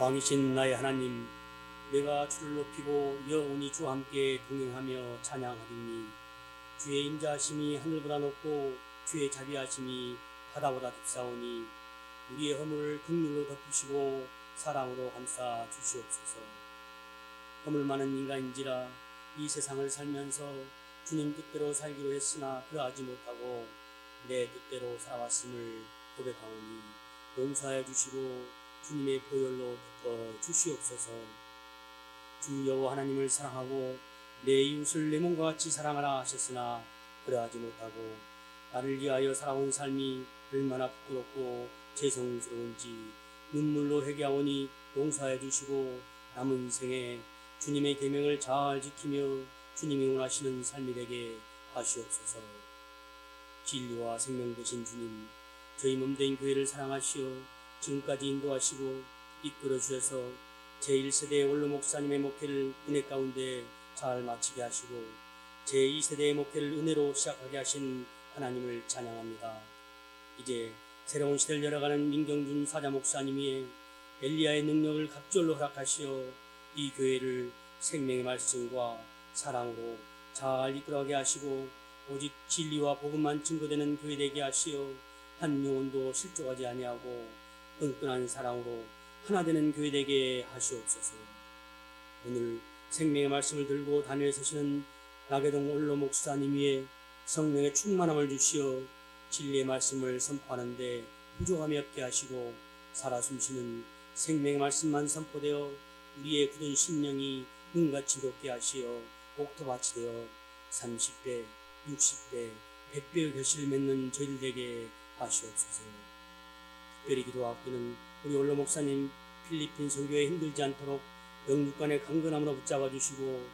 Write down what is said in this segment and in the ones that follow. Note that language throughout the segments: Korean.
왕이신 나의 하나님, 내가 주를 높이고 영원히 주와 함께 동행하며 찬양하리니 주의 인자하심이 하늘보다 높고 주의 자비하심이 바다보다 깊사오니 우리의 허물을 긍휼로 덮으시고 사랑으로 감싸 주시옵소서. 허물 많은 인간인지라 이 세상을 살면서 주님 뜻대로 살기로 했으나 그러하지 못하고 내 뜻대로 살아왔음을 고백하오니 용서하여 주시고 주님의 보혈로 덮어 주시옵소서. 주 여호와 하나님을 사랑하고 내 이웃을 내 몸과 같이 사랑하라 하셨으나 그러하지 못하고 나를 위하여 살아온 삶이 얼마나 부끄럽고 죄송스러운지 눈물로 회개하오니 용서하여 주시고 남은 생에 주님의 계명을 잘 지키며 주님이 원하시는 삶이 되게 하시옵소서. 진리와 생명 되신 주님, 저희 몸된 교회를 사랑하시어 지금까지 인도하시고 이끌어 주셔서 제1세대 원로 목사님의 목회를 은혜 가운데 잘 마치게 하시고 제2세대의 목회를 은혜로 시작하게 하신 하나님을 찬양합니다. 이제 새로운 시대를 열어가는 민경준 사자 목사님 위에 엘리야의 능력을 갑절로 허락하시어 이 교회를 생명의 말씀과 사랑으로 잘 이끌어가게 하시고 오직 진리와 복음만 증거되는 교회 되게 하시어 한 영혼도 실족하지 아니하고 끈끈한 사랑으로 하나 되는 교회 되게 하시옵소서. 오늘 생명의 말씀을 들고 단위에 서시는 나계동 원로 목사님 위에 성령의 충만함을 주시어 진리의 말씀을 선포하는데 부족함이 없게 하시고 살아 숨쉬는 생명의 말씀만 선포되어 우리의 굳은 심령이 눈같이 돋게 하시어 옥토밭이 되어 30배, 60배, 100배의 결실을 맺는 저희들 되게 하시옵소서. 특별히 기도하기는 우리 원로 목사님 필리핀 선교에 힘들지 않도록 영육간의 강건함으로 붙잡아 주시고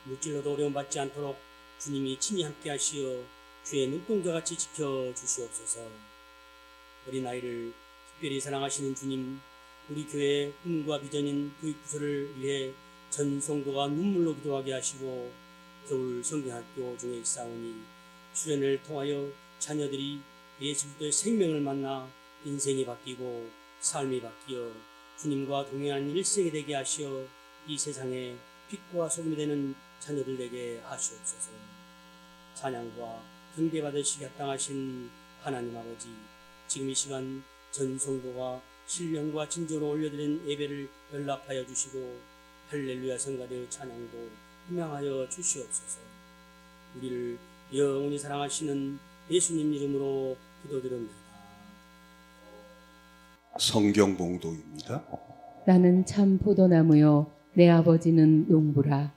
물질로도 어려움 받지 않도록 주님이 친히 함께 하시어 주의 눈동자같이 지켜 주시옵소서. 어린아이를 특별히 사랑하시는 주님, 우리 교회의 꿈과 비전인 교육부서를 위해 전 성도가 눈물로 기도하게 하시고 겨울 성경학교 중에 있사오니 수련을 통하여 자녀들이 예수 그리스도의 생명을 만나 인생이 바뀌고 삶이 바뀌어 주님과 동행하는 일생이 되게 하시어 이 세상에 빛과 소금이 되는 자녀들 되게 하시옵소서. 찬양과 경배받으시기 합당하신 하나님 아버지, 지금 이 시간 전 성도가 신령과 진정으로 올려드린 예배를 연락하여 주시고 할렐루야 성가대의 찬양도 희망하여 주시옵소서. 우리를 영원히 사랑하시는 예수님 이름으로 기도드립니다. 성경 봉독입니다. 나는 참 포도나무요 내 아버지는 농부라.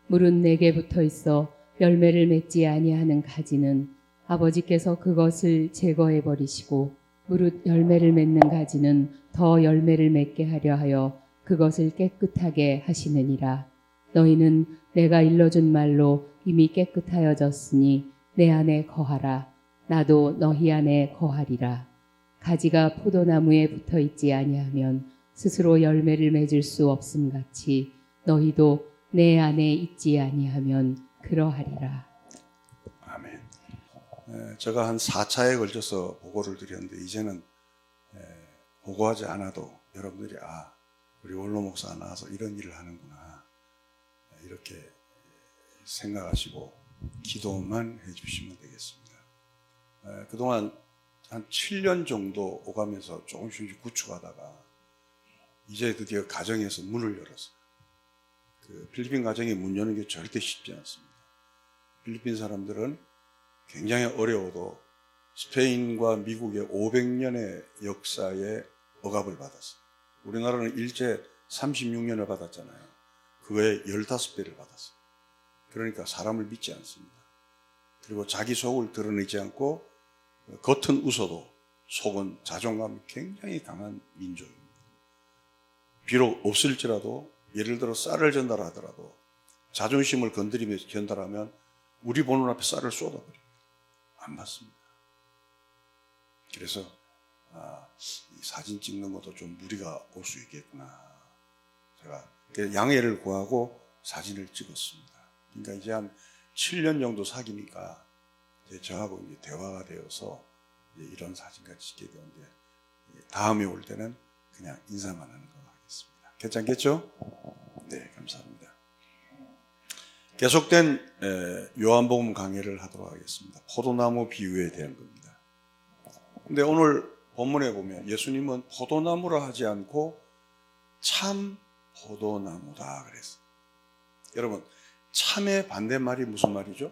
물은 내게 붙어 있어 열매를 맺지 아니하는 가지는 아버지께서 그것을 제거해 버리시고 무릇 열매를 맺는 가지는 더 열매를 맺게 하려 하여 그것을 깨끗하게 하시느니라. 너희는 내가 일러준 말로 이미 깨끗하여졌으니 내 안에 거하라. 나도 너희 안에 거하리라. 가지가 포도나무에 붙어 있지 아니하면 스스로 열매를 맺을 수 없음 같이 너희도 내 안에 있지 아니하면 그러하리라. 아멘. 제가 한 4차에 걸쳐서 보고를 드렸는데 이제는 보고하지 않아도 여러분들이 우리 원로 목사가 나와서 이런 일을 하는구나 이렇게 생각하시고 기도만 해주시면 되겠습니다. 그동안 한 7년 정도 오가면서 조금씩 구축하다가 이제 드디어 가정에서 문을 열었어요. 그 필리핀 가정에 문 여는 게 절대 쉽지 않습니다. 필리핀 사람들은 굉장히 어려워도 스페인과 미국의 500년의 역사에 억압을 받았어요. 우리나라는 일제 36년을 받았잖아요. 그거에 15배를 받았어요. 그러니까 사람을 믿지 않습니다. 그리고 자기 속을 드러내지 않고 겉은 웃어도 속은 자존감이 굉장히 강한 민족입니다. 비록 없을지라도 예를 들어 쌀을 전달을 하더라도 자존심을 건드리며 전달하면 우리 보는 앞에 쌀을 쏟아버립니다. 안 받습니다. 그래서 이 사진 찍는 것도 좀 무리가 올 수 있겠구나. 제가 양해를 구하고 사진을 찍었습니다. 그러니까 이제 한 7년 정도 사귀니까 이제 저하고 이제 대화가 되어서 이제 이런 사진까지 찍게 되는데 다음에 올 때는 그냥 인사만 하는 걸로 하겠습니다. 괜찮겠죠? 네, 감사합니다. 계속된 요한복음 강해를 하도록 하겠습니다. 포도나무 비유에 대한 겁니다. 근데 오늘 본문에 보면 예수님은 포도나무라 하지 않고 참 포도나무다 그랬어요. 여러분, 참의 반대말이 무슨 말이죠?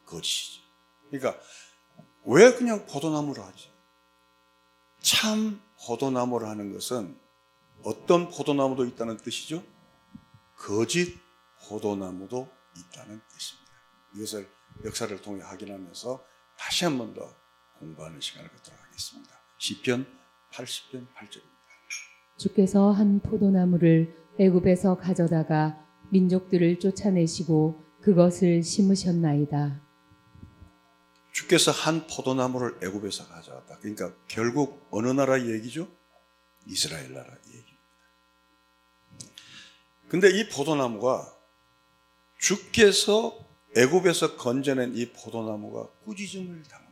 거짓이죠. 그러니까 왜 그냥 포도나무라 하지? 참 포도나무라 하는 것은 어떤 포도나무도 있다는 뜻이죠? 거짓 포도나무도 있다는 뜻입니다. 이것을 역사를 통해 확인하면서 다시 한 번 더 공부하는 시간을 갖도록 하겠습니다. 시편 80편 8절입니다. 주께서 한 포도나무를 애굽에서 가져다가 민족들을 쫓아내시고 그것을 심으셨나이다. 주께서 한 포도나무를 애굽에서 가져왔다. 그러니까 결국 어느 나라 얘기죠? 이스라엘 나라 얘기입니다. 근데 이 포도나무가 주께서 애굽에서 건져낸 이 포도나무가 꾸짖음을 당합니다.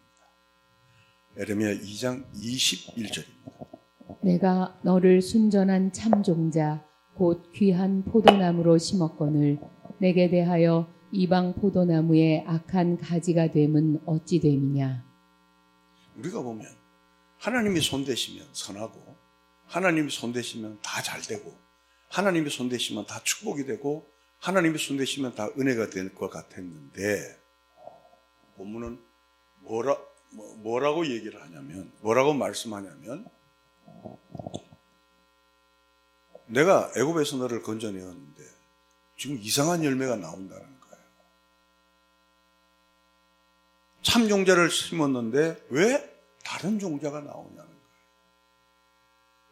에레미야 2장 21절입니다. 내가 너를 순전한 참종자 곧 귀한 포도나무로 심었거늘 내게 대하여 이방 포도나무의 악한 가지가 됨은 어찌 됨이냐. 우리가 보면 하나님이 손대시면 선하고 하나님이 손대시면 다 잘되고 하나님이 손대시면 다 축복이 되고 하나님이 손대시면 다 은혜가 될 것 같았는데 본문은 뭐라고 얘기를 하냐면 뭐라고 말씀하냐면 내가 애굽에서 너를 건져내었는데 지금 이상한 열매가 나온다는 거예요. 참 종자를 심었는데 왜 다른 종자가 나오냐는 거예요.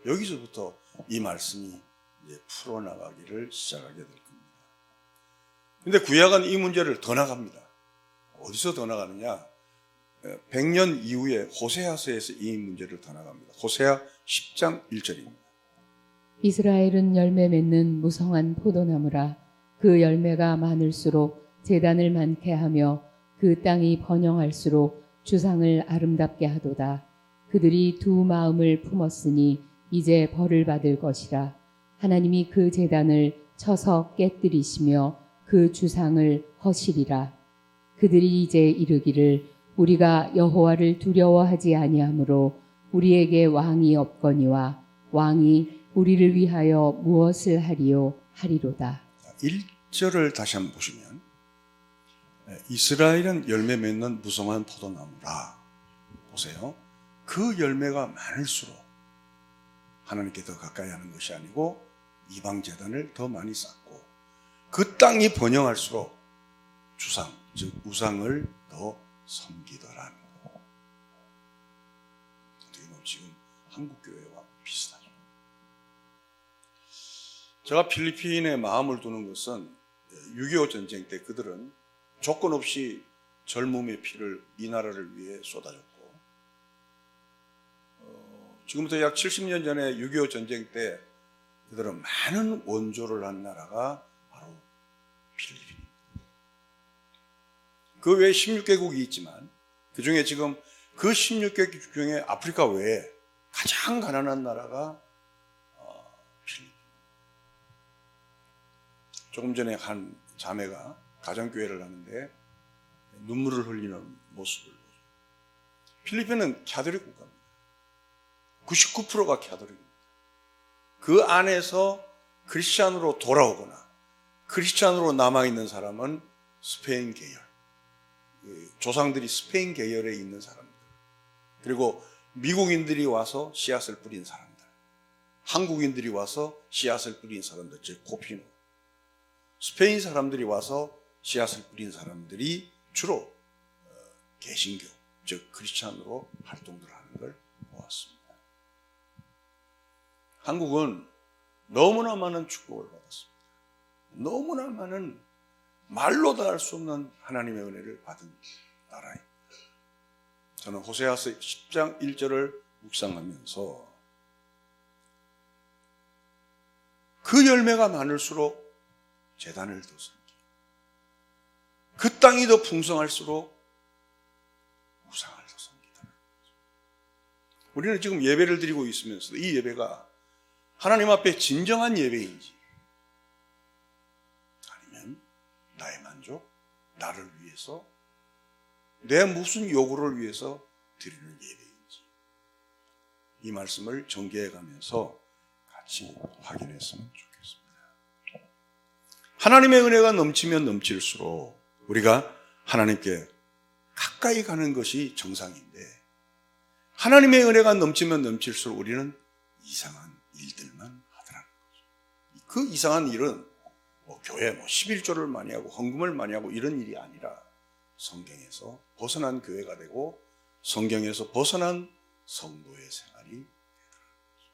여기서부터 이 말씀이 이제 풀어나가기를 시작하게 될 겁니다. 근데 구약은 이 문제를 더 나갑니다. 어디서 더 나가느냐? 100년 이후에 호세아서에서 이 문제를 더 나갑니다. 호세아 10장 1절입니다. 이스라엘은 열매 맺는 무성한 포도나무라. 그 열매가 많을수록 제단을 많게 하며 그 땅이 번영할수록 주상을 아름답게 하도다. 그들이 두 마음을 품었으니 이제 벌을 받을 것이라. 하나님이 그 제단을 쳐서 깨뜨리시며 그 주상을 허시리라. 그들이 이제 이르기를 우리가 여호와를 두려워하지 아니하므로 우리에게 왕이 없거니와 왕이 우리를 위하여 무엇을 하리요 하리로다. 1절을 다시 한번 보시면 이스라엘은 열매 맺는 무성한 포도나무라. 보세요. 그 열매가 많을수록 하나님께 더 가까이 하는 것이 아니고 이방 제단을 더 많이 쌓고 그 땅이 번영할수록 주상, 즉 우상을 더 섬기더라는 거. 어떻게 보면 지금 한국 교회와 비슷하죠. 제가 필리핀에 마음을 두는 것은 6.25 전쟁 때 그들은 조건 없이 젊음의 피를 이 나라를 위해 쏟아줬고 지금부터 약 70년 전에 6.25 전쟁 때 그들은 많은 원조를 한 나라가 바로 필리핀입니다. 그 외에 16개국이 있지만 그 중에 지금 그 16개국 중에 아프리카 외에 가장 가난한 나라가 필리핀. 조금 전에 한 자매가 가정교회를 하는데 눈물을 흘리는 모습을 보죠. 필리핀은 캐톨릭 국가입니다. 99%가 캐톨릭입니다. 그 안에서 크리스찬으로 돌아오거나 크리스찬으로 남아있는 사람은 스페인 계열, 조상들이 스페인 계열에 있는 사람들, 그리고 미국인들이 와서 씨앗을 뿌린 사람들, 한국인들이 와서 씨앗을 뿌린 사람들, 즉 코피노, 스페인 사람들이 와서 씨앗을 뿌린 사람들이 주로 개신교, 즉 크리스찬으로 활동을 하는 걸 보았습니다. 한국은 너무나 많은 축복을 받았습니다. 너무나 많은 말로 다 할 수 없는 하나님의 은혜를 받은 나라입니다. 저는 호세아서 10장 1절을 묵상하면서 그 열매가 많을수록 제단을 더 섬기고 그 땅이 더 풍성할수록 우상을 더 섬기다는 거죠. 우리는 지금 예배를 드리고 있으면서도 이 예배가 하나님 앞에 진정한 예배인지 아니면 나의 만족, 나를 위해서 내 무슨 요구를 위해서 드리는 예배인지 이 말씀을 전개해 가면서 같이 확인했으면 좋겠습니다. 하나님의 은혜가 넘치면 넘칠수록 우리가 하나님께 가까이 가는 것이 정상인데 하나님의 은혜가 넘치면 넘칠수록 우리는 이상한 일들만 하더라는 거죠. 그 이상한 일은 교회 11조를 많이 하고 헌금을 많이 하고 이런 일이 아니라 성경에서 벗어난 교회가 되고 성경에서 벗어난 성도의 생활이 되더라는 거죠.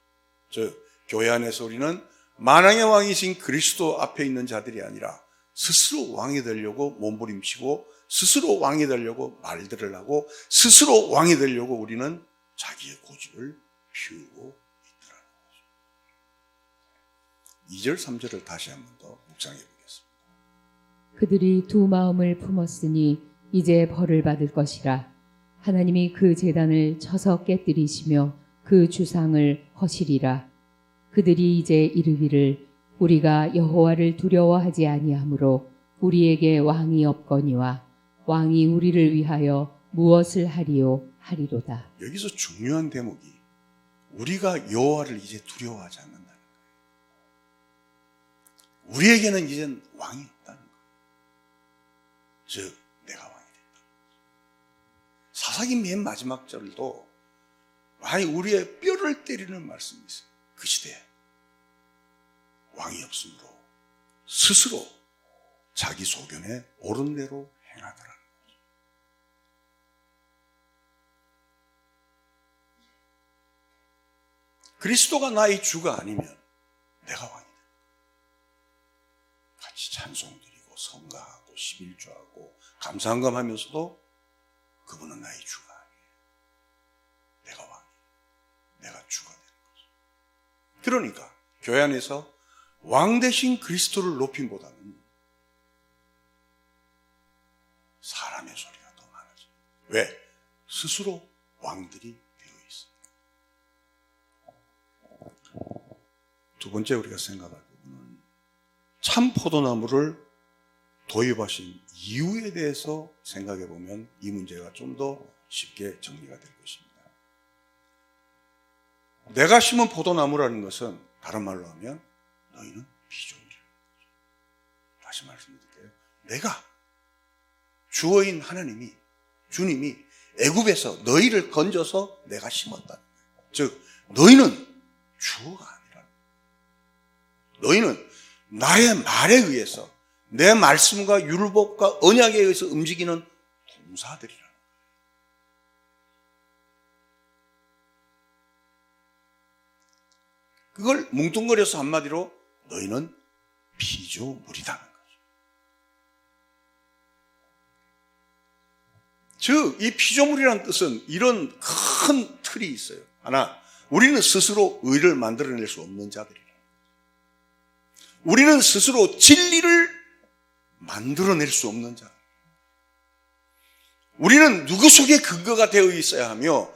즉 교회 안에서 우리는 만왕의 왕이신 그리스도 앞에 있는 자들이 아니라 스스로 왕이 되려고 몸부림치고 스스로 왕이 되려고 말들을 하고 스스로 왕이 되려고 우리는 자기의 고집을 피우고 있더라는 거죠. 2절 3절을 다시 한 번 더 묵상해 보겠습니다. 그들이 두 마음을 품었으니 이제 벌을 받을 것이라. 하나님이 그 제단을 쳐서 깨뜨리시며 그 주상을 허시리라. 그들이 이제 이르기를 우리가 여호와를 두려워하지 아니하므로 우리에게 왕이 없거니와 왕이 우리를 위하여 무엇을 하리요 하리로다. 여기서 중요한 대목이 우리가 여호와를 이제 두려워하지 않는다는 거예요. 우리에게는 이젠 왕이 없다는 거예요. 즉 내가 왕이 된다. 사사기 맨 마지막 절도 많이 우리의 뼈를 때리는 말씀이 있어요. 그 시대에 왕이 없으므로 스스로 자기 소견에 옳은 대로 행하더라는 거죠. 그리스도가 나의 주가 아니면 내가 왕이 된다. 같이 찬송드리고 성가하고 11조하고 감사한금 하면서도 그분은 나의 주가 아니에요. 내가 왕이에요. 내가 주가 되는 거죠. 그러니까 교회 안에서 왕 대신 그리스도를 높임보다는 사람의 소리가 더 많아져요. 왜? 스스로 왕들이 되어 있습니다. 두 번째 우리가 생각할 부분은 참 포도나무를 도입하신 이유에 대해서 생각해 보면 이 문제가 좀 더 쉽게 정리가 될 것입니다. 내가 심은 포도나무라는 것은 다른 말로 하면 너희는 피조물이라는 거죠. 다시 말씀드릴게요. 내가 주어인 하나님이 주님이 애굽에서 너희를 건져서 내가 심었다. 즉 너희는 주어가 아니라 너희는 나의 말에 의해서 내 말씀과 율법과 언약에 의해서 움직이는 동사들이라는 거예요. 그걸 뭉뚱거려서 한마디로 너희는 피조물이다는 거죠. 즉, 이 피조물이라는 뜻은 이런 큰 틀이 있어요. 하나, 우리는 스스로 의를 만들어낼 수 없는 자들이라. 우리는 스스로 진리를 만들어낼 수 없는 자. 우리는 누구 속에 근거가 되어 있어야 하며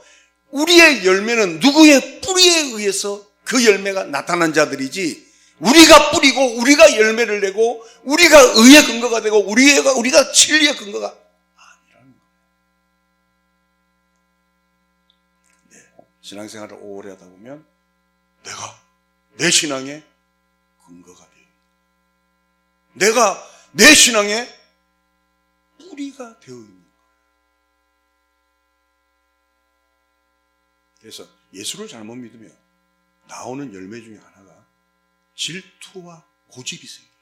우리의 열매는 누구의 뿌리에 의해서 그 열매가 나타난 자들이지 우리가 뿌리고 우리가 열매를 내고 우리가 의의 근거가 되고 우리가 진리의 근거가 아니라는 거예요. 네, 신앙생활을 오래 하다 보면 내가 내 신앙의 근거가 되어 있다. 내가 내 신앙의 뿌리가 되어 있는 거예요. 그래서 예수를 잘못 믿으면 나오는 열매 중에 하나가 질투와 고집이 생겨요.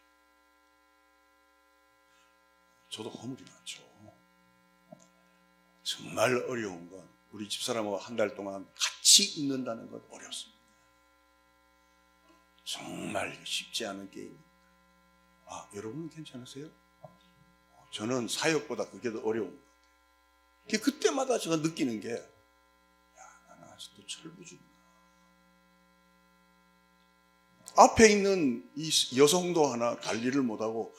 저도 허물이 많죠. 정말 어려운 건 우리 집사람하고 한 달 동안 같이 있는다는 건 어렵습니다. 정말 쉽지 않은 게임입니다. 아, 여러분은 괜찮으세요? 저는 사역보다 그게 더 어려운 것 같아요. 그때마다 제가 느끼는 게 나는 아직도 철부지구나. 앞에 있는 이 여성도 하나 관리를 못하고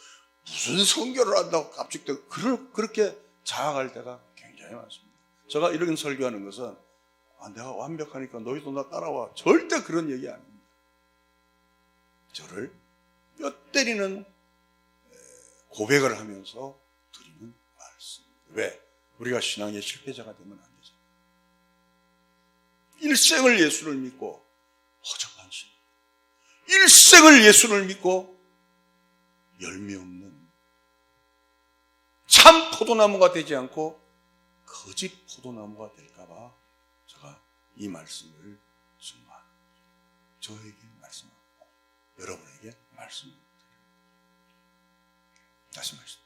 무슨 선교를 한다고 깝죽대고 그렇게 자학할 때가 굉장히 많습니다. 제가 이런 설교하는 것은 내가 완벽하니까 너희도 나 따라와. 절대 그런 얘기 아닙니다. 저를 뼈 때리는 고백을 하면서 드리는 말씀. 왜? 우리가 신앙의 실패자가 되면 안 되잖아요. 일생을 예수를 믿고 허접한 신앙, 일생을 예수를 믿고 열매 없는 참 포도나무가 되지 않고 거짓 포도나무가 될까봐 제가 이 말씀을 정말 저에게 말씀하고 여러분에게 말씀드립니다. 다시 말씀.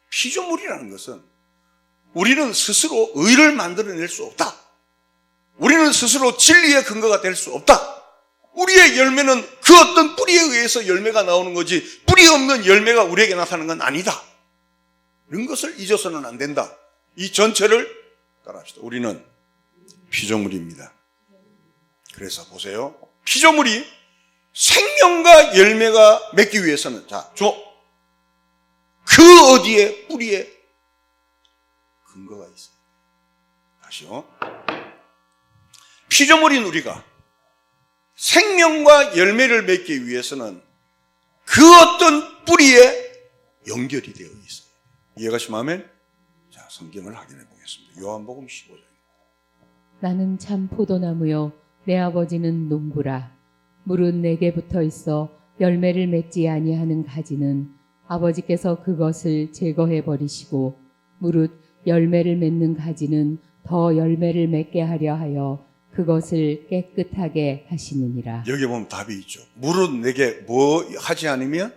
피조물이라는 것은 우리는 스스로 의를 만들어낼 수 없다. 우리는 스스로 진리의 근거가 될 수 없다. 우리의 열매는 그 어떤 뿌리에 의해서 열매가 나오는 거지 뿌리 없는 열매가 우리에게 나타나는 건 아니다. 이런 것을 잊어서는 안 된다. 이 전체를 따라합시다. 우리는 피조물입니다. 그래서 보세요. 피조물이 생명과 열매가 맺기 위해서는 그 어디에 뿌리에 근거가 있어요. 다시요. 피조물인 우리가 생명과 열매를 맺기 위해서는 그 어떤 뿌리에 연결이 되어 있어요. 이해가시면 아멘? 자, 성경을 확인해 보겠습니다. 요한복음 15장. 나는 참 포도나무요 내 아버지는 농부라. 물은 내게 붙어 있어 열매를 맺지 아니하는 가지는 아버지께서 그것을 제거해 버리시고 무릇 열매를 맺는 가지는 더 열매를 맺게 하려 하여 그것을 깨끗하게 하시느니라. 여기 보면 답이 있죠. 물은 내게 뭐 하지 않으면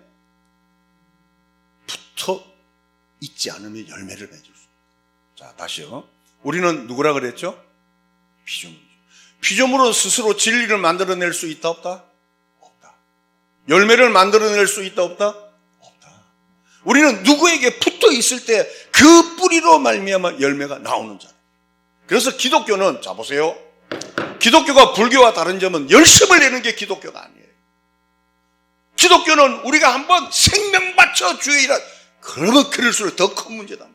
붙어 있지 않으면 열매를 맺을 수. 자, 다시요. 우리는 누구라 그랬죠? 피조물이죠. 피조물은 스스로 진리를 만들어낼 수 있다 없다? 없다. 열매를 만들어낼 수 있다 없다? 없다. 우리는 누구에게 붙어 있을 때 그 뿌리로 말미암아 열매가 나오는 자. 그래서 기독교는 자 보세요. 기독교가 불교와 다른 점은 열심을 내는 게 기독교가 아니에요. 기독교는 우리가 한번 생명 바쳐 주의 일하 그러면 그럴수록 더 큰 문제다.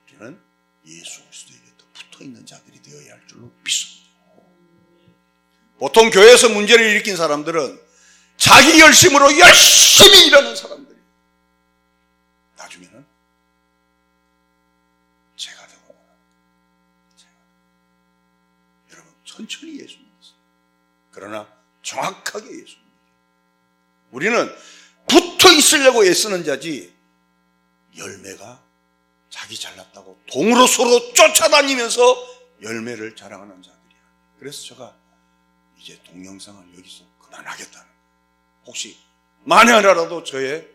우리는 예수 그리스도에게 더 붙어있는 자들이 되어야 할 줄로 믿습니다. 보통 교회에서 문제를 일으킨 사람들은 자기 열심으로 열심히 일하는 사람들이 나중에는 제가 되고 여러분 천천히 예수 믿으세요. 그러나 정확하게 예수 믿으세요. 우리는 붙어 있으려고 애쓰는 자지 열매가 자기 잘났다고 동으로 서로 쫓아다니면서 열매를 자랑하는 자들이야. 그래서 제가 이제 동영상을 여기서 그만하겠다는 거예요. 혹시 만에 하나라도 저의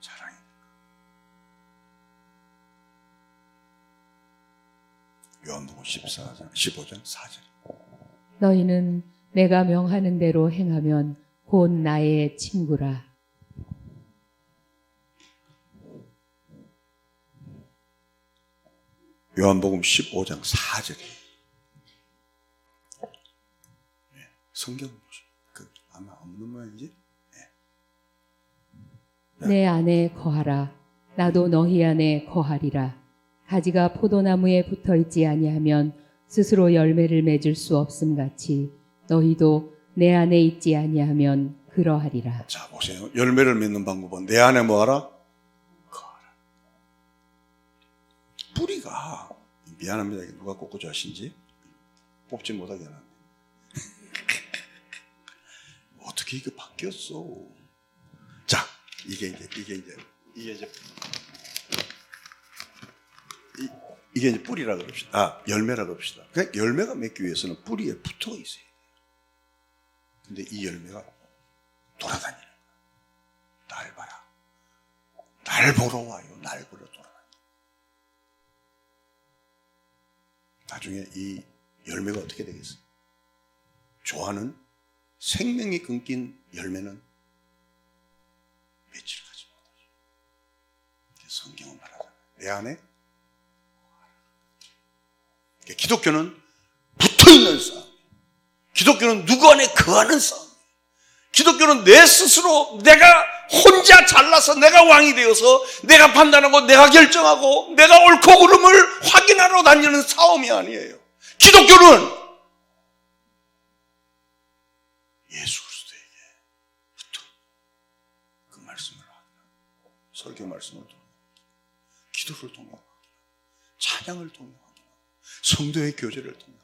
자랑이 요한복음 15장 4절. 너희는 내가 명하는 대로 행하면 곧 나의 친구라. 요한복음 15장 4절. 성경 보시면 아마 없는 모양이지? 내 안에 거하라. 나도 너희 안에 거하리라. 가지가 포도나무에 붙어 있지 아니하면 스스로 열매를 맺을 수 없음 같이 너희도 내 안에 있지 아니하면 그러하리라. 자 보세요. 열매를 맺는 방법은 내 안에 뭐하라? 거하라. 뿌리가 미안합니다. 누가 꽂고자 하신지 뽑지 못하게 하나. 어떻게 이게 바뀌었어? 자, 이게 이제 뿌리라 그럽시다. 열매라 그럽시다. 그냥 열매가 맺기 위해서는 뿌리에 붙어 있어요. 근데 이 열매가 돌아다니는 거야. 날 봐라. 날 보러 와요. 날 보러 돌아다녀. 나중에 이 열매가 어떻게 되겠어요? 좋아하는 생명이 끊긴 열매는 며칠 가지 못하죠. 성경은 말하잖아요. 내 안에 기독교는 붙어있는 싸움. 기독교는 누구 안에 거하는 싸움. 기독교는 내 스스로 내가 혼자 잘나서 내가 왕이 되어서 내가 판단하고 내가 결정하고 내가 옳고 그름을 확인하러 다니는 싸움이 아니에요. 기독교는 예수 그리스도에게 붙어 그 말씀을 하고 설교 말씀을 통해 기도를 통해 찬양을 통해 성도의 교제를 통해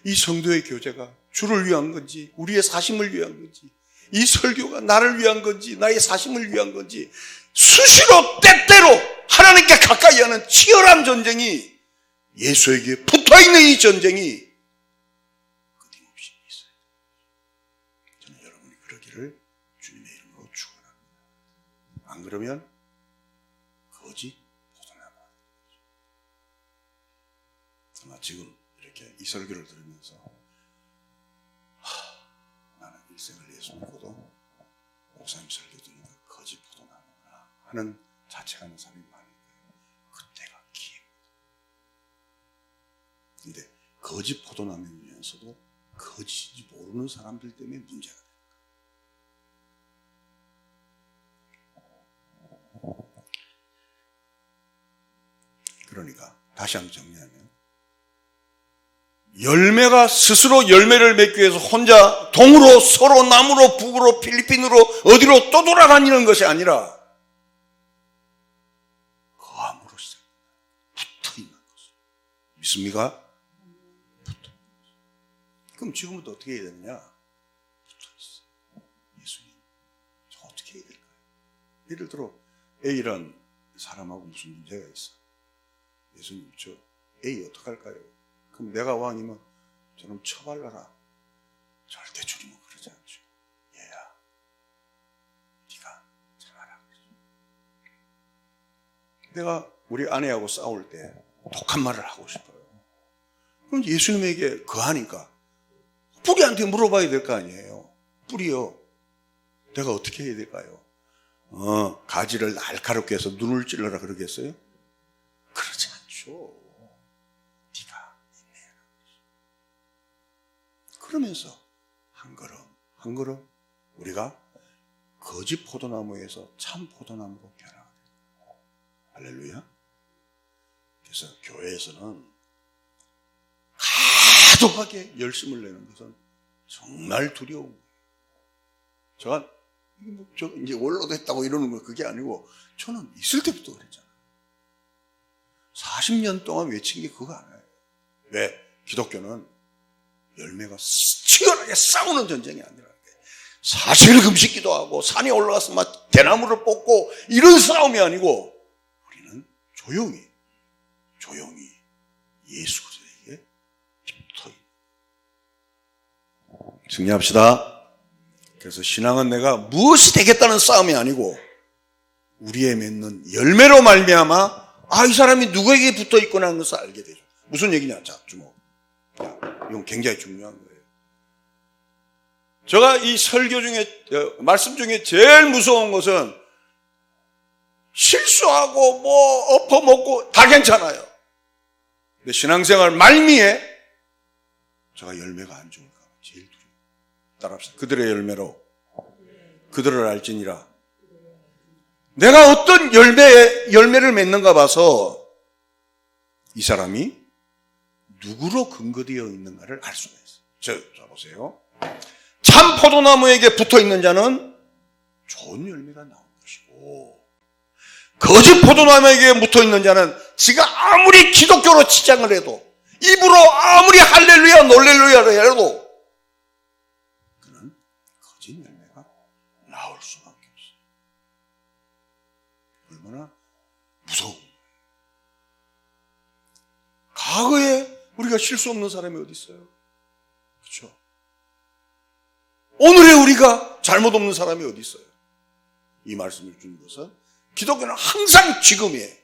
이 성도의 교제가 주를 위한 건지 우리의 사심을 위한 건지 이 설교가 나를 위한 건지 나의 사심을 위한 건지 수시로 때때로 하나님께 가까이 하는 치열한 전쟁이 예수에게 붙어있는 이 전쟁이 끊임없이 있어요. 저는 여러분이 그러기를 주님의 이름으로 축원합니다. 안 그러면 거짓 포도나무. 아마 지금 이렇게 이 설교를 들으면서 나는 일생을 예수 믿고도 목사님 설교 듣는다 거짓 포도나무구나 하는 자책하는 사람이 많은 거예요. 그때가 기회입니다. 근데 거짓 포도나무면서도 거짓인지 모르는 사람들 때문에 문제가 됩니다. 그러니까 다시 한번 정리하면 열매가 스스로 열매를 맺기 위해서 혼자 동으로 서로 남으로 북으로 필리핀으로 어디로 또 돌아다니는 것이 아니라 그 암으로 붙어있는 것을 믿습니까? 붙어. 그럼 지금부터 어떻게 해야 되느냐? 붙어있어. 예수님 저 어떻게 해야 될까요? 예를 들어 A란 사람하고 무슨 문제가 있어. 예수님 저 A 어떡할까요? 그럼 내가 왕이면 저놈 처발라라. 절대 주님은 그러지 않죠. 얘야 네가 참아라. 내가 우리 아내하고 싸울 때 독한 말을 하고 싶어요. 그럼 예수님에게 그하니까 뿌리한테 물어봐야 될 거 아니에요. 뿌리요 내가 어떻게 해야 될까요? 가지를 날카롭게 해서 눈을 찔러라 그러겠어요? 그러지 않죠. 네가 인내해라. 그러면서 한 걸음 한 걸음 우리가 거짓 포도나무에서 참 포도나무로 변화가 됩니다. 할렐루야. 그래서 교회에서는 가독하게 열심을 내는 것은 정말 두려운 거예요. 제가 이제 원로도 했다고 이러는 거 그게 아니고 저는 있을 때부터 그랬잖아요. 40년 동안 외친 게 그거 아니에요. 왜? 기독교는 열매가 치열하게 싸우는 전쟁이 아니라는 거예요. 사실 금식 기도하고 산에 올라가서 막 대나무를 뽑고 이런 싸움이 아니고 우리는 조용히 예수 그리스도에게 붙어 승리합시다. 그래서 신앙은 내가 무엇이 되겠다는 싸움이 아니고 우리의 맺는 열매로 말미암아 이 사람이 누구에게 붙어 있구나 하는 것을 알게 되죠. 무슨 얘기냐? 자, 주목. 이건 굉장히 중요한 거예요. 제가 이 설교 중에 말씀 중에 제일 무서운 것은 실수하고 뭐 엎어먹고 다 괜찮아요. 근데 신앙생활 말미에 제가 열매가 안 좋을까 봐 제일 두려워요. 따라합시다. 그들의 열매로 그들을 알지니라. 내가 어떤 열매를 맺는가 봐서 이 사람이 누구로 근거되어 있는가를 알 수가 있어요. 자, 보세요. 참 포도나무에게 붙어 있는 자는 좋은 열매가 나오는 것이고 거짓 포도나무에게 붙어 있는 자는 지가 아무리 기독교로 치장을 해도 입으로 아무리 할렐루야 놀렐루야를 해도 그는 거짓 열매가 나올 수밖에 없어요. 얼마나 무서운 거예요. 과거에 우리가 실수 없는 사람이 어디 있어요? 그렇죠? 오늘의 우리가 잘못 없는 사람이 어디 있어요? 이 말씀을 주는 것은 기독교는 항상 지금이에요.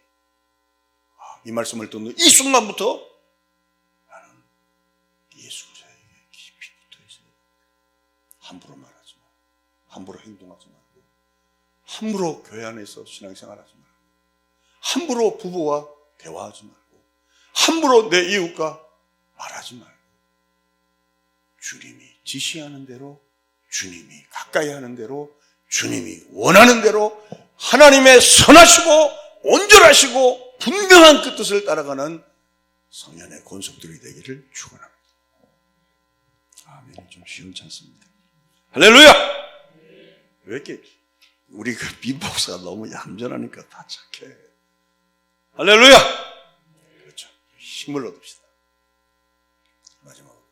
이 말씀을 듣는 이 순간부터 나는 예수 그리스도에게 깊이 붙어 있어요. 함부로 말하지 말고, 함부로 행동하지 말고, 함부로 교회 안에서 신앙생활하지 말고, 함부로 부부와 대화하지 말고, 함부로 내 이웃과 말하지 말고, 주님이 지시하는 대로, 주님이 가까이 하는 대로, 주님이 원하는 대로 하나님의 선하시고 온전하시고 분명한 그 뜻을 따라가는 성년의 권속들이 되기를 축원합니다. 아멘이 좀 쉬운치 않습니다. 할렐루야! 왜 이렇게 우리 그 민복사가 너무 얌전하니까 다 착해. 할렐루야! 그렇죠. 힘을 얻읍시다. 마지막으로.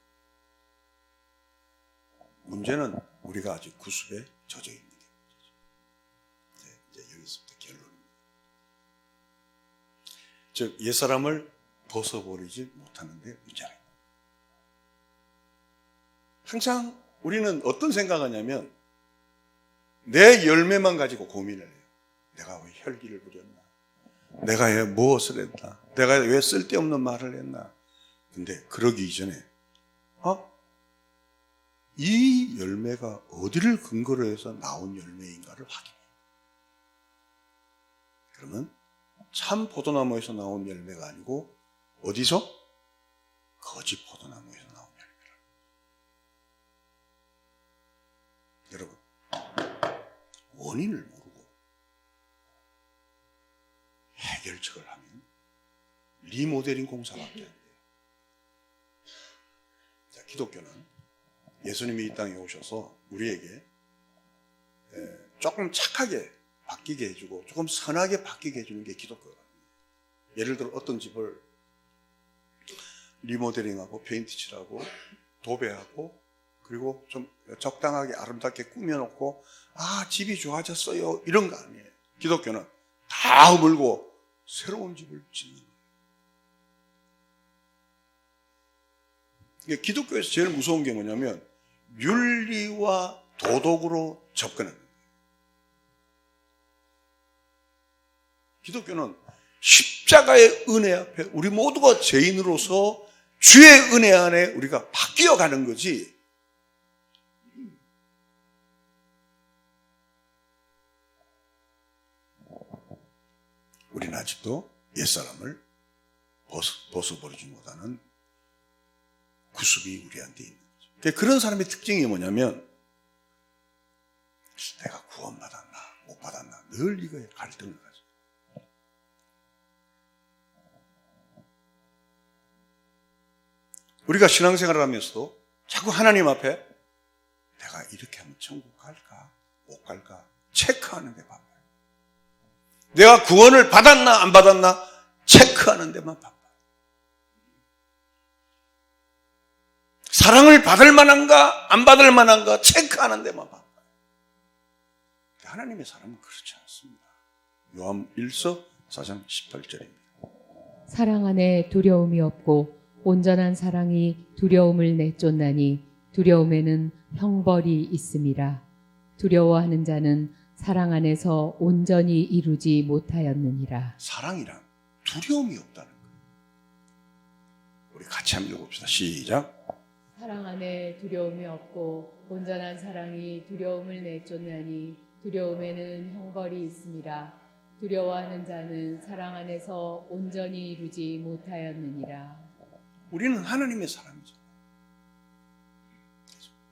문제는 우리가 아직 구습에 젖어 있는 게 문제죠. 이제 여기서부터 결론입니다. 즉, 옛사람을 벗어버리지 못하는 데 문제가 있다. 항상 우리는 어떤 생각하냐면 내 열매만 가지고 고민을 해요. 내가 왜 혈기를 부렸나? 내가 왜 무엇을 했나? 내가 왜 쓸데없는 말을 했나? 근데 그러기 이전에 이 열매가 어디를 근거로 해서 나온 열매인가를 확인해요. 그러면 참 포도나무에서 나온 열매가 아니고 어디서? 거짓 포도나무에서 나온 열매라. 여러분, 원인을 모르고 해결책을 하면 리모델링 공사밖에 안 돼요. 자, 기독교는 예수님이 이 땅에 오셔서 우리에게 조금 착하게 바뀌게 해주고 조금 선하게 바뀌게 해주는 게 기독교거든요. 예를 들어 어떤 집을 리모델링하고 페인트 칠하고 도배하고 그리고 좀 적당하게 아름답게 꾸며놓고 집이 좋아졌어요 이런 거 아니에요. 기독교는 다 허물고 새로운 집을 짓는 거예요. 기독교에서 제일 무서운 게 뭐냐면 윤리와 도덕으로 접근하는 거예요. 기독교는 십자가의 은혜 앞에 우리 모두가 죄인으로서 주의 은혜 안에 우리가 바뀌어 가는 거지. 우리는 아직도 옛사람을 벗어버리지 못하는 구습이 우리한테 있는 거죠. 그런 사람의 특징이 뭐냐면 내가 구원받았나 못 받았나 늘 이거에 갈등을 가져. 우리가 신앙생활을 하면서도 자꾸 하나님 앞에 내가 이렇게 하면 천국 갈까 못 갈까 체크하는 데 바빠요. 내가 구원을 받았나 안 받았나 체크하는 데만 바빠요. 사랑을 받을 만한가 안 받을 만한가 체크하는 데만 바빠요. 하나님의 사람은 그렇지 않습니다. 요한 1서 4장 18절입니다. 사랑 안에 두려움이 없고 온전한 사랑이 두려움을 내쫓나니 두려움에는 형벌이 있음이라. 두려워하는 자는 사랑 안에서 온전히 이루지 못하였느니라. 사랑이란 두려움이 없다는 거예요. 우리 같이 한번 읽어봅시다. 시작. 사랑 안에 두려움이 없고 온전한 사랑이 두려움을 내쫓나니 두려움에는 형벌이 있음이라. 두려워하는 자는 사랑 안에서 온전히 이루지 못하였느니라. 우리는 하나님의 사람이죠.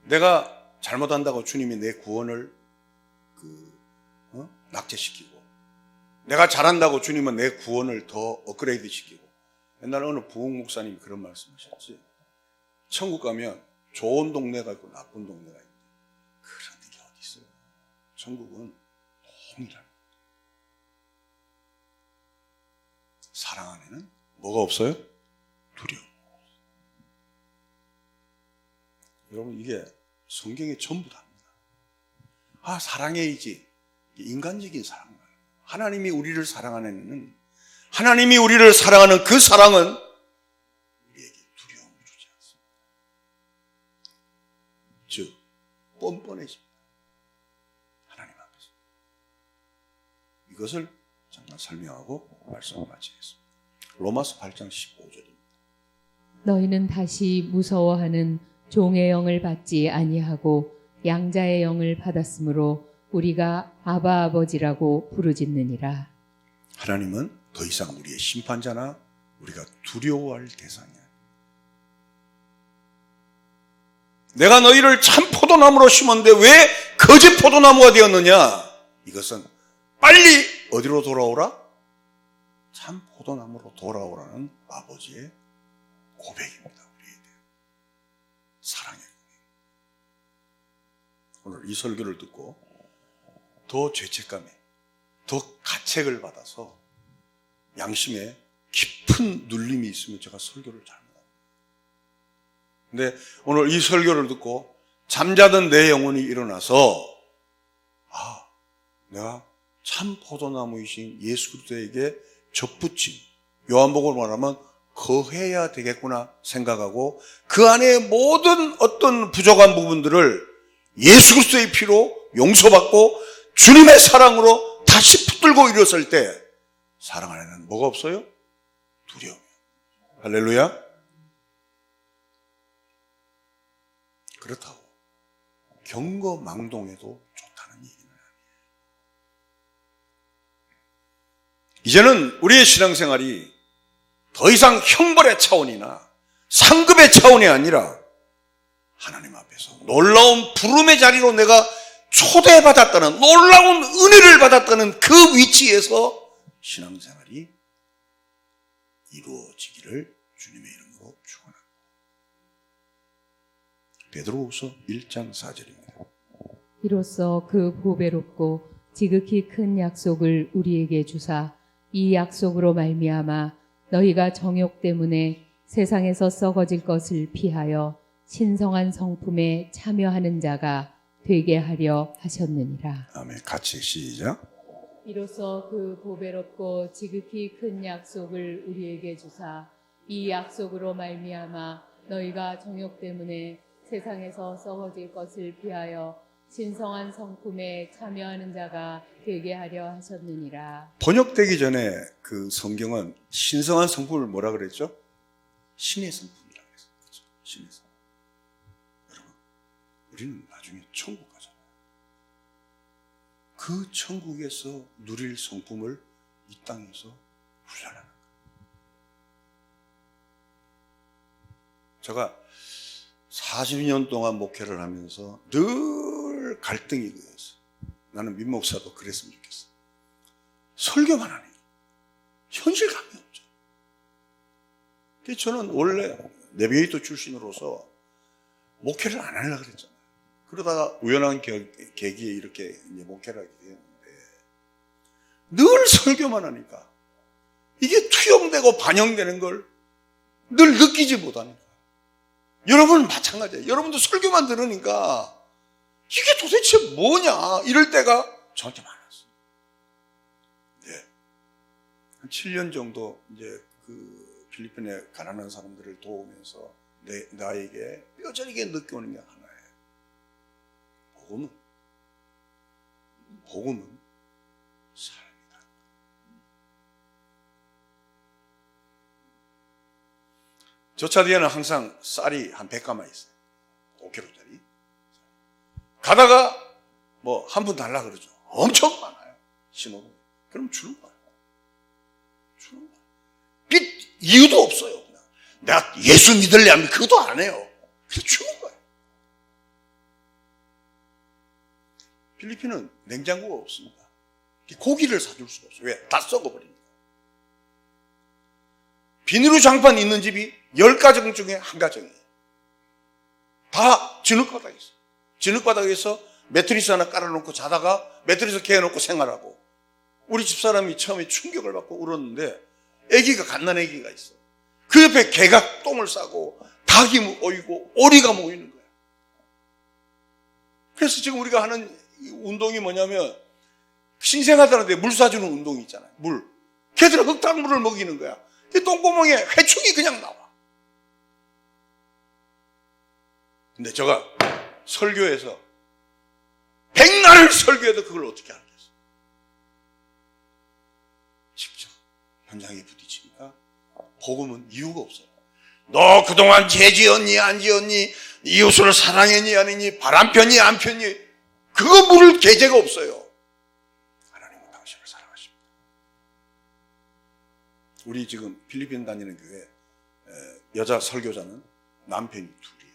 내가 잘못한다고 주님이 내 구원을 낙제시키고 내가 잘한다고 주님은 내 구원을 더 업그레이드 시키고 옛날에 어느 부흥 목사님이 그런 말씀하셨지. 천국 가면 좋은 동네가 있고 나쁜 동네가 있고 그런 게 어디 있어요. 천국은 동일한 사랑 안에는 뭐가 없어요? 두려움. 여러분 이게 성경의 전부 다입니다. 사랑해야지. 인간적인 사랑 말이에요. 하나님이 우리를 사랑하는 하나님이 우리를 사랑하는 그 사랑은 우리에게 두려움을 주지 않습니다. 즉 뻔뻔해집니다. 하나님 앞에서. 이것을 잠깐 설명하고 말씀을 마치겠습니다. 로마서 8장 15절입니다. 너희는 다시 무서워하는 종의 영을 받지 아니하고 양자의 영을 받았으므로 우리가 아바 아버지라고 부르짖느니라. 하나님은 더 이상 우리의 심판자나 우리가 두려워할 대상이 아니에요. 내가 너희를 참 포도나무로 심었는데 왜 거짓 포도나무가 되었느냐? 이것은 빨리 어디로 돌아오라? 참 포도나무로 돌아오라는 아버지의 고백입니다. 우리에 대한 사랑의 고백. 오늘 이 설교를 듣고 더 죄책감에, 더 가책을 받아서 양심에 깊은 눌림이 있으면 제가 설교를 잘못합니다. 근데 오늘 이 설교를 듣고 잠자던 내 영혼이 일어나서 내가 참 포도나무이신 예수 그리스도에게 접붙임, 요한복음으로 말하면 거해야 되겠구나 생각하고 그 안에 모든 어떤 부족한 부분들을 예수 그리스도의 피로 용서받고 주님의 사랑으로 다시 붙들고 일어설 때 사랑 안에는 뭐가 없어요? 두려움이요. 할렐루야. 그렇다고 경거망동해도 좋다는 얘기는 아니에요. 이제는 우리의 신앙생활이 더 이상 형벌의 차원이나 상급의 차원이 아니라 하나님 앞에서 놀라운 부름의 자리로 내가 초대받았다는, 놀라운 은혜를 받았다는 그 위치에서 신앙생활이 이루어지기를 주님의 이름으로 축원합니다. 베드로후서 1장 4절입니다. 이로써 그 보배롭고 지극히 큰 약속을 우리에게 주사 이 약속으로 말미암아 너희가 정욕 때문에 세상에서 썩어질 것을 피하여 신성한 성품에 참여하는 자가 되게 하려 하셨느니라. 아멘. 같이 시작. 이로써 그 보배롭고 지극히 큰 약속을 우리에게 주사 이 약속으로 말미암아 너희가 정욕 때문에 세상에서 썩어질 것을 피하여 신성한 성품에 참여하는 자가 되게 하려 하셨느니라. 번역되기 전에 그 성경은 신성한 성품을 뭐라 그랬죠? 신의 성품이라고 그랬어요. 그렇죠? 신의 성품. 여러분, 우리는 나중에 천국 가잖아요. 그 천국에서 누릴 성품을 이 땅에서 훈련하는 거예요. 제가 40년 동안 목회를 하면서 늘 갈등이 그였어요. 나는 민 목사도 그랬으면 좋겠어. 설교만 하니 현실감이 없죠. 그래서 저는 원래 내비게이터 출신으로서 목회를 안 하려고 그랬잖아요. 그러다가 우연한 계기에 이렇게 이제 목회를 하게 됐는데 늘 설교만 하니까 이게 투영되고 반영되는 걸 늘 느끼지 못하니까. 여러분은 마찬가지예요. 여러분도 설교만 들으니까 이게 도대체 뭐냐 이럴 때가 저한테 많았어요. 네. 한 7년 정도 이제 그 필리핀에 가난한 사람들을 도우면서 나에게 뼈저리게 느껴오는 게 하나예요. 복음은 삶이다. 저 차 뒤에는 항상 쌀이 한 100가마 있어요. 5kg짜리. 가다가 뭐 한 푼 달라 그러죠. 엄청 많아요. 신호도. 그럼 주는 거예요. 주는 거예요. 이유도 없어요. 그냥. 내가 예수 믿을래 하면 그것도 안 해요. 그냥 주는 거예요. 필리핀은 냉장고가 없습니다. 고기를 사줄 수가 없어요. 왜? 다 썩어버립니다. 비닐로 장판 있는 집이 10가정 중에 한 가정이에요. 다 진흙바닥에 있어요. 진흙바닥에서 매트리스 하나 깔아놓고 자다가 매트리스 개어놓고 생활하고 우리 집사람이 처음에 충격을 받고 울었는데 아기가 갓난 아기가 있어. 그 옆에 개가 똥을 싸고 닭이 모이고 오리가 모이는 거예요. 그래서 지금 우리가 하는 운동이 뭐냐면 신생아들한테 물 사주는 운동이 있잖아요. 물. 걔들은 흙탕물을 먹이는 거야. 그 똥구멍에 해충이 그냥 나와. 근데 제가 설교에서 백날을 설교해도 그걸 어떻게 알겠어? 직접 현장에 부딪히니까 복음은 이유가 없어요. 너 그동안 죄 지었니 안 지었니? 이웃을 사랑했니 아니니? 바람 폈니 안 폈니? 그거 물을 계제가 없어요. 하나님은 당신을 사랑하십니다. 우리 지금 필리핀 다니는 교회 여자 설교자는 남편이 둘이에요.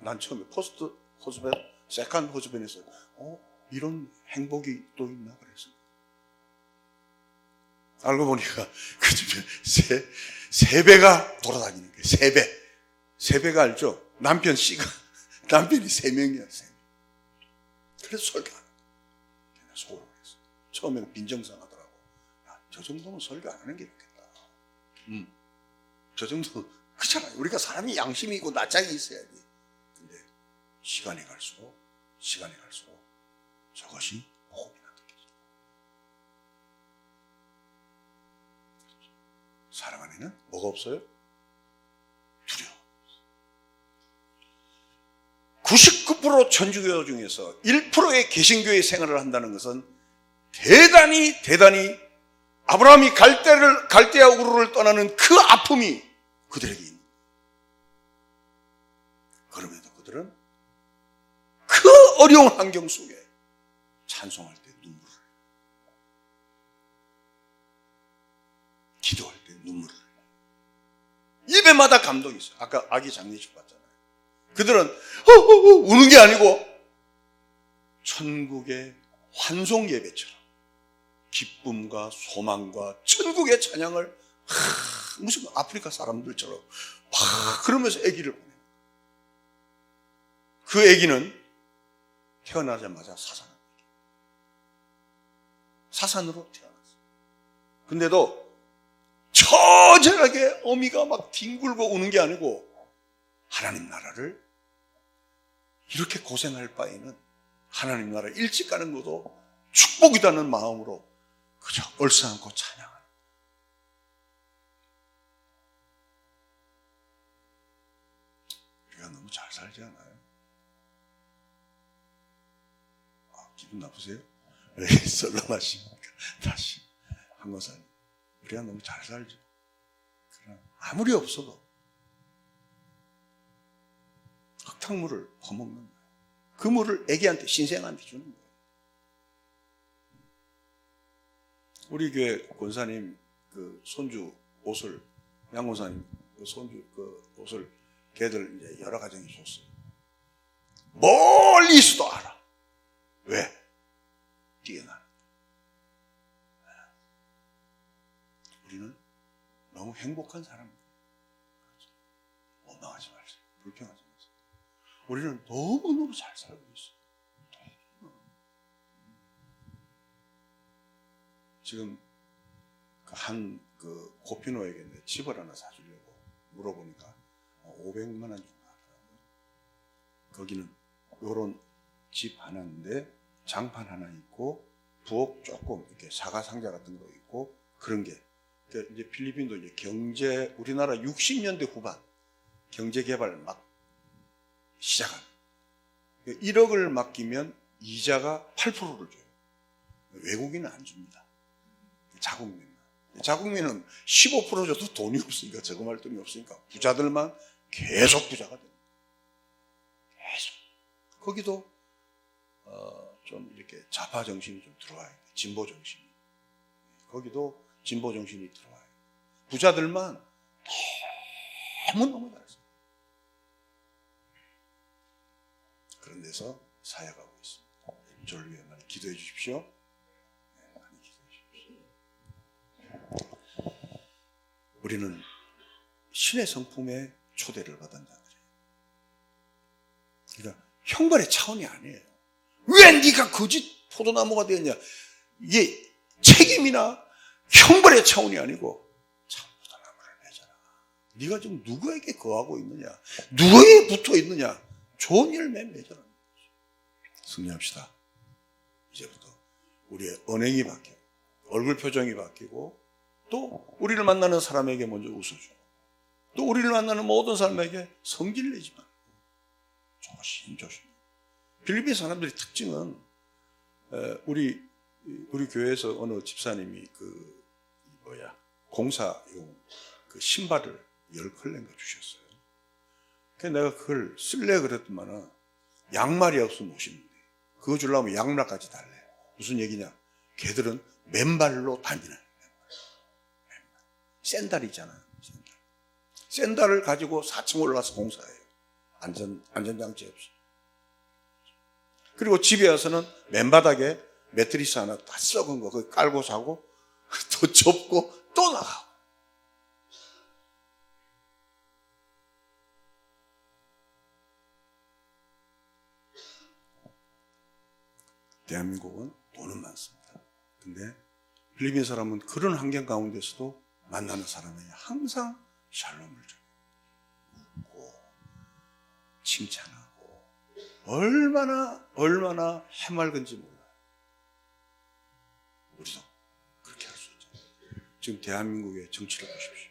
난 처음에 포스트 호스벳 세컨드 허즈밴에서 이런 행복이 또 있나 그래서 알고 보니까 그 집에 세 배가 돌아다니는 거예요. 세 배가 알죠? 남편이 3명이야. 3명. 그래서 설교 안 해요. 속으로 그랬어. 처음에는 빈정상하더라고. 저 정도면 설교 안 하는 게 좋겠다. 저 정도 그렇잖아요. 우리가 사람이 양심이 있고 낯짝이 있어야지. 근데 시간이 갈수록 저것이 복음이나 느껴져. 사람 안에는 뭐가 없어요? 두려움. 99% 천주교 중에서 1%의 개신교의 생활을 한다는 것은 대단히 아브라함이 갈대아 우르를 떠나는 그 아픔이 그들에게 있는 거예요. 그럼에도 그들은 그 어려운 환경 속에 찬송할 때 눈물을 흘려요. 기도할 때 눈물을 흘려요. 예배마다 감동이 있어요. 아까 아기 장례식 봤잖아요. 그들은 우는 게 아니고 천국의 환송 예배처럼 기쁨과 소망과 천국의 찬양을 무슨 아프리카 사람들처럼 막 그러면서 아기를 보내요. 그 아기는 태어나자마자 사산으로 태어났어요. 근데도 처절하게 어미가 막 뒹굴고 우는 게 아니고 하나님 나라를 이렇게 고생할 바에는 하나님 나라 일찍 가는 것도 축복이라는 마음으로 그저 얼싸안고 찬양하는. 우리가 너무 잘 살지 않아요? 기분 나쁘세요? 왜 썰렁하십니까? 다시 한거사님, 우리가 너무 잘 살죠. 그러나 아무리 없어도 흙탕물을 퍼먹는 거예요. 그 물을 애기한테 신생한테 주는 거예요. 우리 교회 권사님 그 손주 옷을, 양 권사님 그 손주 그 옷을 걔들 이제 여러 가정이 줬어요. 멀리 있어도 알아. 왜? 뛰어나는. 우리는 너무 행복한 사람입니다. 원망하지 마세요. 불평하지 마세요. 우리는 너무너무 잘 살고 있어요. 지금 그 고피노에게 집을 하나 사주려고 물어보니까 500만 원 정도 하더라고요. 거기는 요런 집 하나인데 장판 하나 있고 부엌 조금 이렇게 사과 상자 같은 거 있고 그런 게. 그러니까 이제 필리핀도 이제 우리나라 60년대 후반 경제 개발 막 시작한 1억을 맡기면 이자가 8%를 줘요. 외국인은 안 줍니다. 자국민은 15% 줘도 돈이 없으니까, 저금할 돈이 없으니까 부자들만 계속 부자가 됩니다. 계속. 거기도 좀 이렇게 좌파 정신이 좀 들어와야 돼. 진보 정신이. 거기도 진보 정신이 들어와야 돼. 부자들만 너무너무 잘했어요. 그런 데서 사역하고 있습니다. 저를 위해 많이 기도해 주십시오. 많이 기도해 주십시오. 우리는 신의 성품의 초대를 받은 자들이에요. 그러니까 형벌의 차원이 아니에요. 왜 네가 거짓 포도나무가 되었냐? 이게 책임이나 형벌의 차원이 아니고 참 포도나무를 맺어라. 네가 지금 누구에게 거하고 있느냐? 누구에게 붙어 있느냐? 좋은 열매 맺어라. 승리합시다. 이제부터 우리의 언행이 바뀌고 얼굴 표정이 바뀌고 또 우리를 만나는 사람에게 먼저 웃어주고 또 우리를 만나는 모든 사람에게 성질 내지 말고 조심. 필리핀 사람들의 특징은 우리 교회에서 어느 집사님이 공사용 그 신발을 10컬레인가 주셨어요. 그래서 내가 그걸 쓸래 그랬더만은 양말이 없으면 못 신는데 그거 주려면 양말까지 달래. 무슨 얘기냐? 걔들은 맨발로 다니는 샌들 있잖아요. 샌들을 가지고 4층 올라가서 공사해요. 안전장치 없이. 그리고 집에 와서는 맨바닥에 매트리스 하나 다 썩은 거 그거 깔고 자고 또 접고 또 나가고. 대한민국은 돈은 많습니다. 근데 필리핀 사람은 그런 환경 가운데서도 만나는 사람에게 항상 샬롬을 줘요. 웃고 칭찬하고 얼마나 해맑은지 몰라요. 우리도 그렇게 할 수 있잖아요. 지금 대한민국의 정치를 보십시오.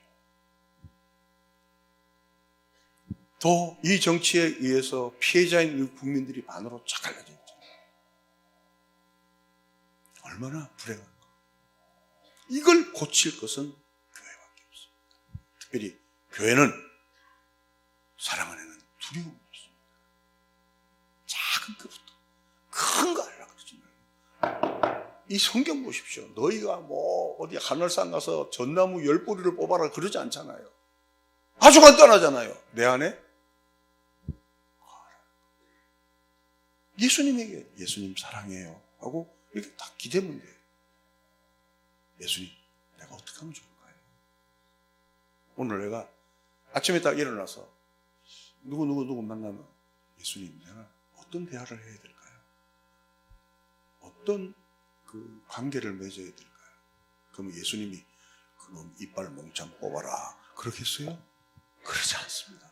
또 이 정치에 의해서 피해자인 국민들이 반으로 쫙 갈라져 있잖아요. 얼마나 불행한가. 이걸 고칠 것은 교회밖에 없습니다. 특별히 교회는 사랑 안에는 두려움이 없습니다. 작은 것부터 큰 거 하려고 그러지 말고. 이 성경 보십시오. 너희가 뭐 어디 하늘산 가서 전나무 10뿌리를 뽑아라 그러지 않잖아요. 아주 간단하잖아요. 내 안에 예수님에게 예수님 사랑해요 하고 이렇게 딱 기대면 돼요. 예수님, 내가 어떻게 하면 좋을까요? 오늘 내가 아침에 딱 일어나서 누구 만나면 예수님, 내가 어떤 대화를 해야 될까요? 어떤 그 관계를 맺어야 될까요? 그러면 예수님이 그놈 이빨 몽창 뽑아라 그렇겠어요? 그러지 않습니다.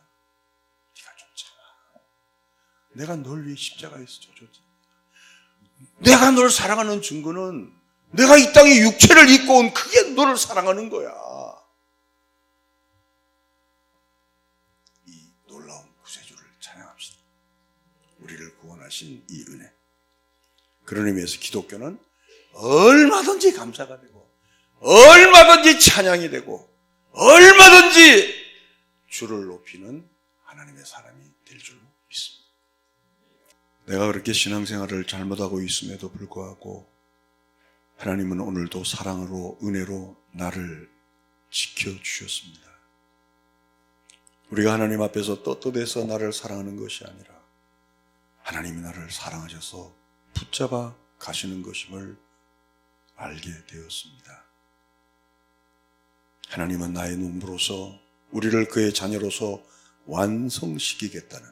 네가 좀 참아. 내가 널 위해 십자가에서 져줬지. 내가 널 사랑하는 증거는 내가 이 땅에 육체를 입고 온 그게 너를 사랑하는 거야. 이 놀라운 구세주를 찬양합시다. 우리를 구원하신 이 은혜. 그런 의미에서 기독교는 얼마든지 감사가 되고 얼마든지 찬양이 되고 얼마든지 주를 높이는 하나님의 사람이 될 줄 믿습니다. 내가 그렇게 신앙생활을 잘못하고 있음에도 불구하고 하나님은 오늘도 사랑으로 은혜로 나를 지켜주셨습니다. 우리가 하나님 앞에서 떳떳해서 나를 사랑하는 것이 아니라 하나님이 나를 사랑하셔서 붙잡아 가시는 것임을 알게 되었습니다. 하나님은 나의 농부로서 우리를 그의 자녀로서 완성시키겠다는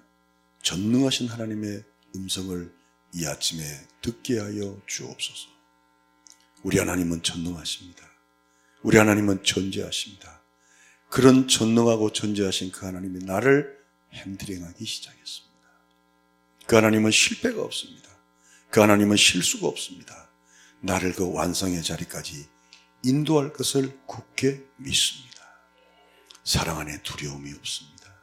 전능하신 하나님의 음성을 이 아침에 듣게 하여 주옵소서. 우리 하나님은 전능하십니다. 우리 하나님은 전지하십니다. 그런 전능하고 전지하신 그 하나님이 나를 핸들링하기 시작했습니다. 그 하나님은 실패가 없습니다. 그 하나님은 실수가 없습니다. 나를 그 완성의 자리까지 인도할 것을 굳게 믿습니다. 사랑 안에 두려움이 없습니다.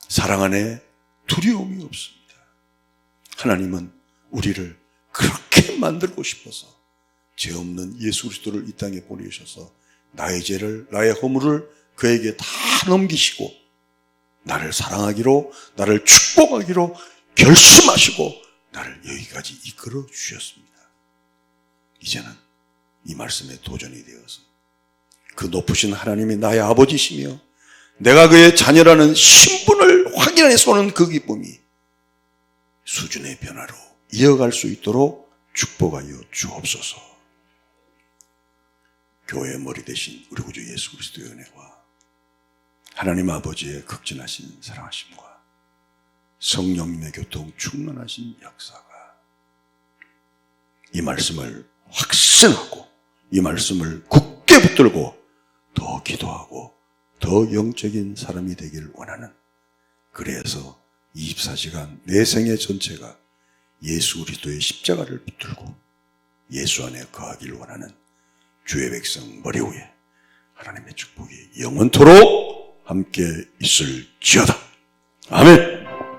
사랑 안에 두려움이 없습니다. 하나님은 우리를 그렇게 만들고 싶어서 죄 없는 예수 그리스도를 이 땅에 보내셔서 나의 죄를, 나의 허물을 그에게 다 넘기시고 나를 사랑하기로, 나를 축복하기로 결심하시고 나를 여기까지 이끌어 주셨습니다. 이제는 이 말씀에 도전이 되어서 그 높으신 하나님이 나의 아버지시며 내가 그의 자녀라는 신분을 확인해서 오는 그 기쁨이 수준의 변화로 이어갈 수 있도록 축복하여 주옵소서. 교회의 머리 대신 우리 구주 예수 그리스도의 은혜와 하나님 아버지의 극진하신 사랑하심과 성령님의 교통 충만하신 역사가 이 말씀을 확신하고 이 말씀을 굳게 붙들고 더 기도하고 더 영적인 사람이 되길 원하는, 그래서 24시간 내 생애 전체가 예수 그리스도의 십자가를 붙들고 예수 안에 거하길 원하는 주의 백성 머리 위에 하나님의 축복이 영원토록 함께 있을지어다. 아멘.